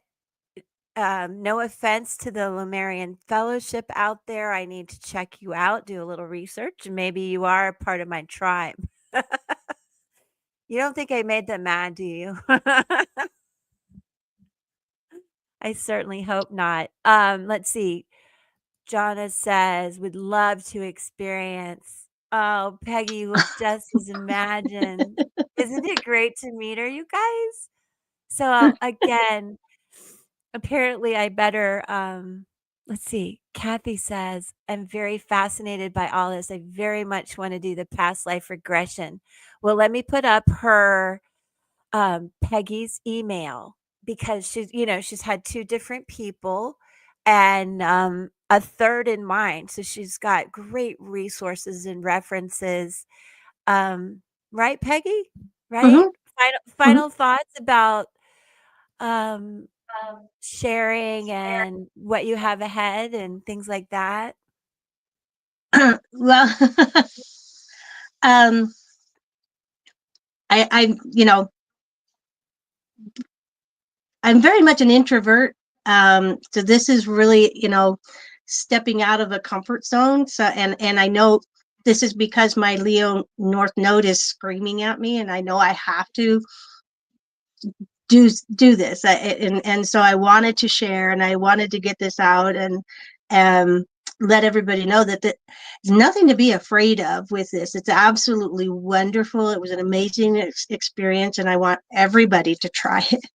no offense to the Lemurian Fellowship out there. I need to check you out, do a little research, and maybe you are a part of my tribe. You don't think I made them mad, do you? I certainly hope not. Let's see. Jonna says, would love to experience. Oh, Peggy, you look just as imagined. Isn't it great to meet her, you guys? So again, apparently I better let's see. Kathy says, I'm very fascinated by all this. I very much want to do the past life regression. Well, let me put up her Peggy's email because she's had two different people and a third in mind. So she's got great resources and references. Right, Peggy? Right? Hmm. Final thoughts about um sharing and what you have ahead and things like that? Well, um, I, I'm very much an introvert. So this is really, stepping out of a comfort zone. So, and I know this is because my Leo North Node is screaming at me, and I know I have to do this. And so I wanted to share, and I wanted to get this out, and let everybody know that there's nothing to be afraid of with this. It's absolutely wonderful. It was an amazing experience, and I want everybody to try it.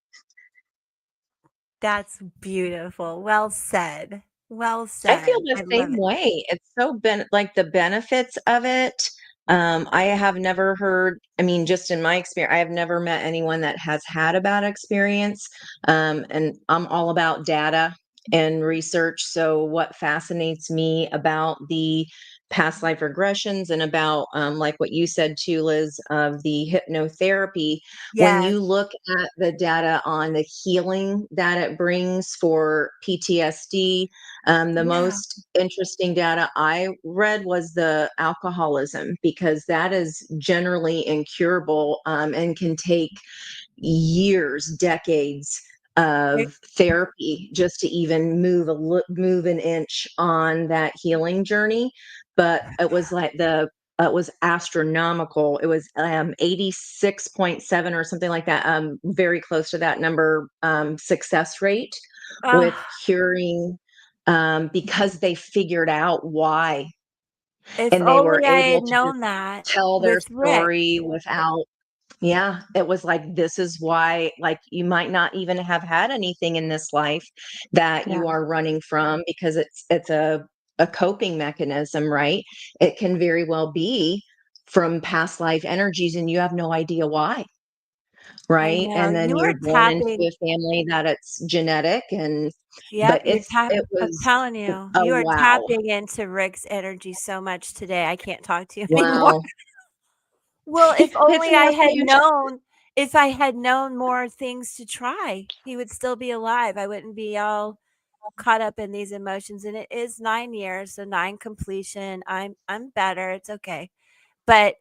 That's beautiful. Well said. Well I feel said. the I love same it. way. It's so like the benefits of it. I have never heard, I mean, just in my experience, I have never met anyone that has had a bad experience. And I'm all about data and research. So, what fascinates me about the past life regressions and about, like what you said too, Liz, of the hypnotherapy, when Yes. you look at the data on the healing that it brings for PTSD, the Yeah. most interesting data I read was the alcoholism, because that is generally incurable, and can take years, decades Right. of therapy just to even move an inch on that healing journey. But it was like it was astronomical. It was 86.7 or something like that, very close to that number, success rate Oh, with curing, because they figured out why, if and they were only I able had to just known that tell their with Rick. story without, yeah, it was like, this is why, like, you might not even have had anything in this life that Yeah. you are running from, because it's a coping mechanism, right? It can very well be from past life energies and you have no idea why, I right? know. And then You you're are born into tapping. a family that it's genetic, and Yep, but you're it I'm was telling you, a you are wow. tapping into Rick's energy so much today. I can't talk to you anymore. Wow. Well, if It's only more if I had known more things to try, he would still be alive. I wouldn't be all caught up in these emotions, and it is 9 years, so 9 completion. I'm better. It's okay. But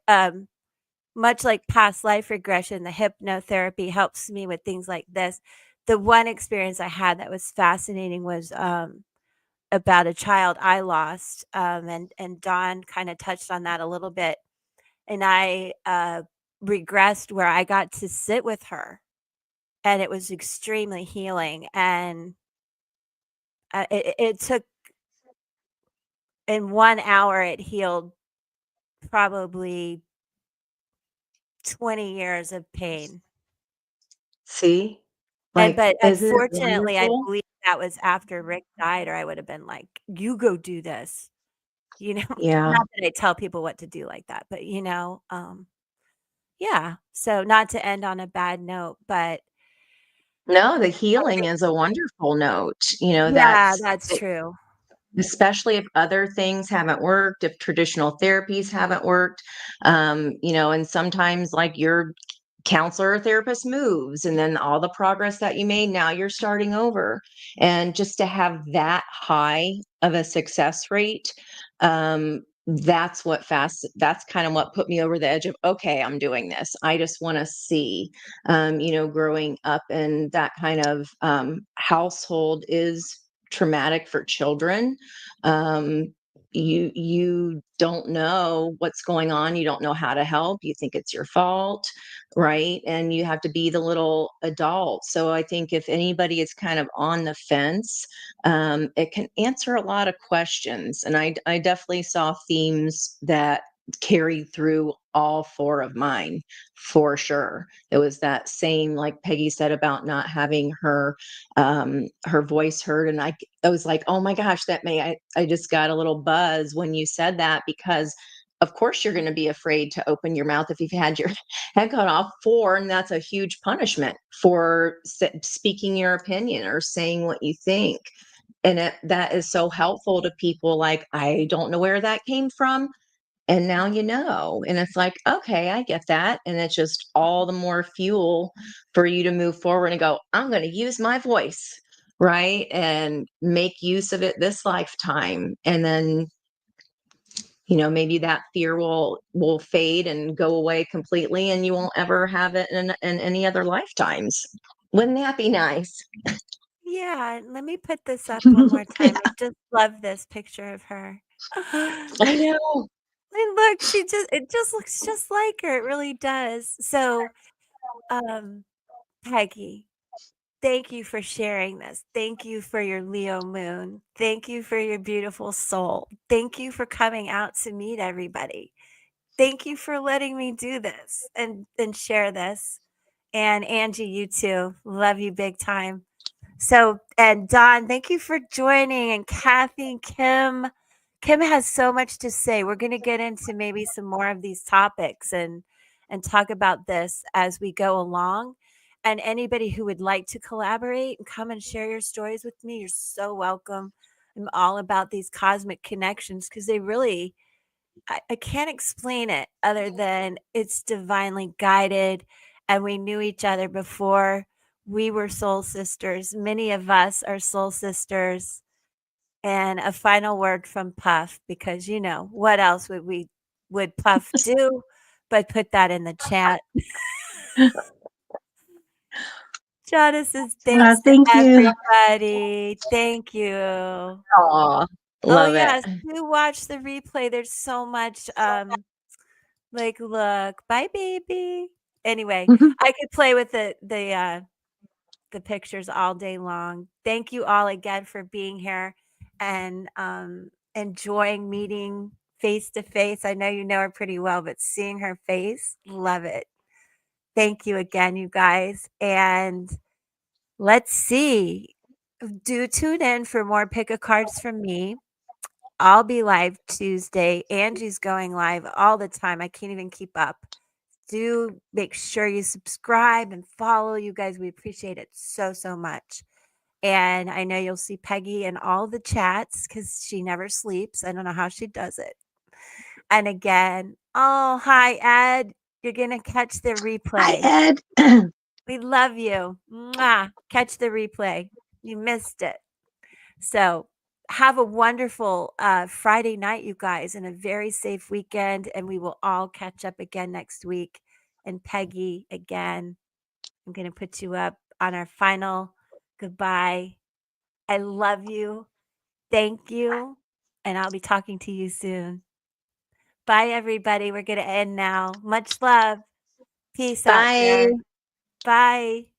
much like past life regression, the hypnotherapy helps me with things like this. The one experience I had that was fascinating was about a child I lost, and Dawn kind of touched on that a little bit. And I regressed where I got to sit with her, and it was extremely healing. And it took in 1 hour, it healed probably 20 years of pain. See? And Like, but isn't it unfortunately, I wonderful? believe that was after Rick died, or I would have been like, "You go do this." You know? Yeah. Not that I tell people what to do like that, but, yeah. So not to end on a bad note, but No, the healing is a wonderful note. yeah, that's true. Especially if other things haven't worked, if traditional therapies haven't worked, and sometimes like your counselor or therapist moves and then all the progress that you made, now you're starting over. And just to have that high of a success rate, that's kind of what put me over the edge of, okay, I'm doing this. I just want to see, growing up in that kind of household is traumatic for children. um, you don't know what's going on, you don't know how to help, you think it's your fault, right? And you have to be the little adult. So I think if anybody is kind of on the fence, it can answer a lot of questions. And I definitely saw themes that carried through all four of mine for sure. It was that same, like Peggy said, about not having her voice heard. And I was like, oh my gosh, I just got a little buzz when you said that, because of course you're going to be afraid to open your mouth if you've had your head cut off for, and that's a huge punishment for speaking your opinion or saying what you think. And that is so helpful to people. Like, I don't know where that came from, and now you know. And it's like, okay, I get that. And it's just all the more fuel for you to move forward and go, I'm going to use my voice, right? And make use of it this lifetime. And then, maybe that fear will fade and go away completely, and you won't ever have it in any other lifetimes. Wouldn't that be nice? Yeah, let me put this up one more Yeah. time. I just love this picture of her. I know. And look, it just looks just like her, it really does. So, um, Peggy, thank you for sharing this. Thank you for your Leo moon. Thank you for your beautiful soul. Thank you for coming out to meet everybody. Thank you for letting me do this and share this. And Angie, you too. Love you big time. So, and Don, thank you for joining. And Kathy, Kim. Kim has so much to say. We're going to get into maybe some more of these topics and talk about this as we go along. And anybody who would like to collaborate and come and share your stories with me, you're so welcome. I'm all about these cosmic connections because they really, I can't explain it other than it's divinely guided. And we knew each other before we were soul sisters. Many of us are soul sisters. And a final word from Puff, because what else would Puff do but put that in the chat? Jonna says thanks to Thank you. everybody. Thank you. Aw, Oh love it. yes, do watch the replay. There's so much like look, bye baby. Anyway, I could play with the pictures all day long. Thank you all again for being here and enjoying meeting face to face. I know you know her pretty well, but seeing her face, love it. Thank you again, you guys. And let's see. Do tune in for more pick a cards from me. I'll be live Tuesday. Angie's going live all the time. I can't even keep up. Do make sure you subscribe and follow. You guys, we appreciate it so, so much. And I know you'll see Peggy in all the chats because she never sleeps. I don't know how she does it. And again, oh, hi, Ed. You're going to catch the Hi, replay. Ed. We love you. Mwah. Catch the replay. You missed it. So have a wonderful Friday night, you guys, and a very safe weekend. And we will all catch up again next week. And Peggy, again, I'm going to put you up on our final goodbye. I love you. Thank you. And I'll be talking to you soon. Bye, everybody. We're going to end now. Much love. Peace out Bye. there. Bye.